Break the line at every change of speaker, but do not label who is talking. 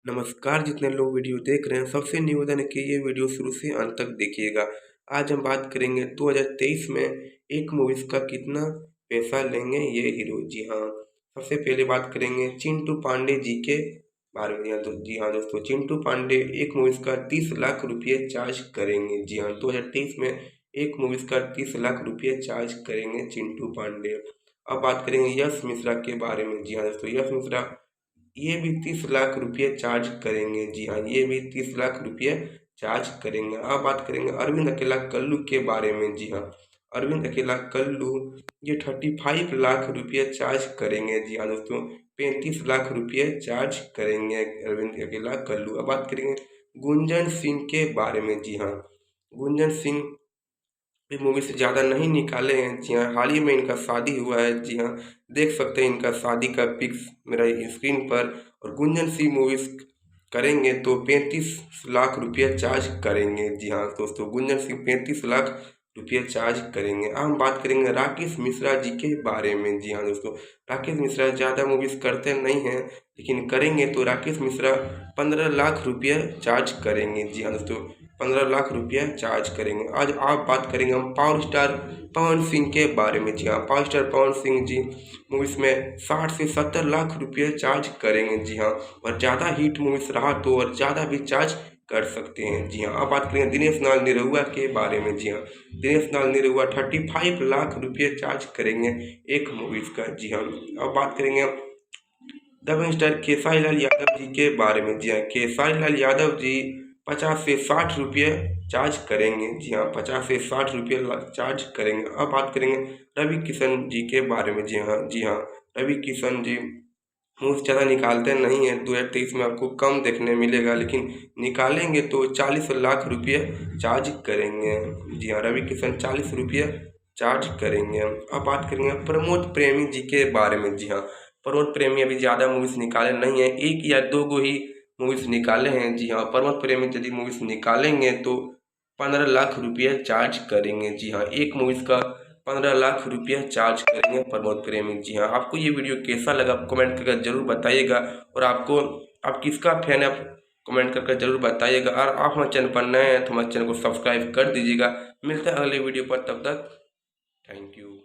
नमस्कार, जितने लोग वीडियो देख रहे हैं सबसे निवेदन है कि ये वीडियो शुरू से अंत तक देखिएगा। आज हम बात करेंगे 2023 में एक मूवीज़ का कितना पैसा लेंगे ये हीरो। जी हाँ, सबसे पहले बात करेंगे चिंटू पांडे जी के बारे में। जी हाँ दोस्तों, चिंटू पांडे एक मूवीज़ का 30 लाख रुपये चार्ज करेंगे। जी हाँ, 2023 में एक मूवीज़ का 30 लाख रुपये चार्ज करेंगे चिंटू पांडे। अब बात करेंगे यश मिश्रा के बारे में। जी हाँ दोस्तों, यश मिश्रा ये भी 30 लाख रुपये चार्ज करेंगे। जी हाँ, ये भी 30 लाख रुपये चार्ज करेंगे। अब बात करेंगे अरविंद अकेला कल्लू के बारे में। जी हाँ, अरविंद अकेला कल्लू ये 35 लाख रुपये चार्ज करेंगे। जी हाँ दोस्तों, 35 लाख रुपये चार्ज करेंगे अरविंद अकेला कल्लू। अब बात करेंगे गुंजन सिंह के बारे में। जी हाँ, गुंजन सिंह ये मूवी से ज़्यादा नहीं निकाले हैं। जी हाँ, हाल ही में इनका शादी हुआ है। जी हाँ, देख सकते हैं इनका शादी का पिक्स मेरा स्क्रीन पर। और गुंजन सिंह मूवीज करेंगे तो 35 लाख रुपये चार्ज करेंगे। जी हाँ दोस्तों, गुंजन सिंह 35 लाख रुपये चार्ज करेंगे। अब हम बात करेंगे राकेश मिश्रा जी के बारे में। जी हाँ दोस्तों, राकेश मिश्रा ज़्यादा मूवीज़ करते नहीं हैं, लेकिन करेंगे तो राकेश मिश्रा 15 लाख रुपये चार्ज करेंगे। जी हाँ दोस्तों, 15 लाख रुपया चार्ज करेंगे। आज आप बात करेंगे हम पावर स्टार पवन सिंह के बारे में। जी हाँ, power star Pawan Singh ji movies में 60 से 70 लाख रुपये चार्ज करेंगे। जी हाँ, और ज़्यादा हिट मूवीज़ रहा तो और ज़्यादा भी चार्ज कर सकते हैं। जी हाँ, अब बात करेंगे दिनेश लाल निरहुआ के बारे में। जी हाँ, दिनेश लाल निरहुआ 35 लाख रुपये चार्ज करेंगे एक मूवीज़ का। जी हाँ, अब बात करेंगे डबिंग स्टार खेसारी लाल यादव जी के बारे में। जी हाँ, खेसारी लाल यादव जी 50 से 60 रुपये चार्ज करेंगे। जी हाँ, 50 से 60 रुपये चार्ज करेंगे। अब बात करेंगे रवि किशन जी के बारे में। जी हाँ, रवि किशन जी मूव ज़्यादा निकालते नहीं हैं। 2023 में आपको कम देखने मिलेगा, लेकिन निकालेंगे तो 40 लाख रुपये चार्ज करेंगे। जी हाँ, रवि किशन 40 रुपये चार्ज करेंगे। अब बात करेंगे प्रमोद प्रेमी जी के बारे में। जी हाँ, प्रमोद प्रेमी अभी ज़्यादा मूवीज़ निकाले नहीं हैं, एक या दो गो ही मूवीज़ निकाले हैं। जी हाँ, प्रमोद प्रेमी यदि मूवीज़ निकालेंगे तो 15 लाख रुपये चार्ज करेंगे। जी हाँ, एक मूवीज़ का 15 लाख रुपया चार्ज करेंगे प्रमोद प्रेमी। जी हाँ, आपको ये वीडियो कैसा लगा कमेंट करके ज़रूर बताइएगा। और आप किसका फैन है आप कमेंट करके ज़रूर बताइएगा। और आप हमारे चैनल पर नए हैं तो हमारे चैनल को सब्सक्राइब कर दीजिएगा। मिलते हैं अगले वीडियो पर, तब तक थैंक यू।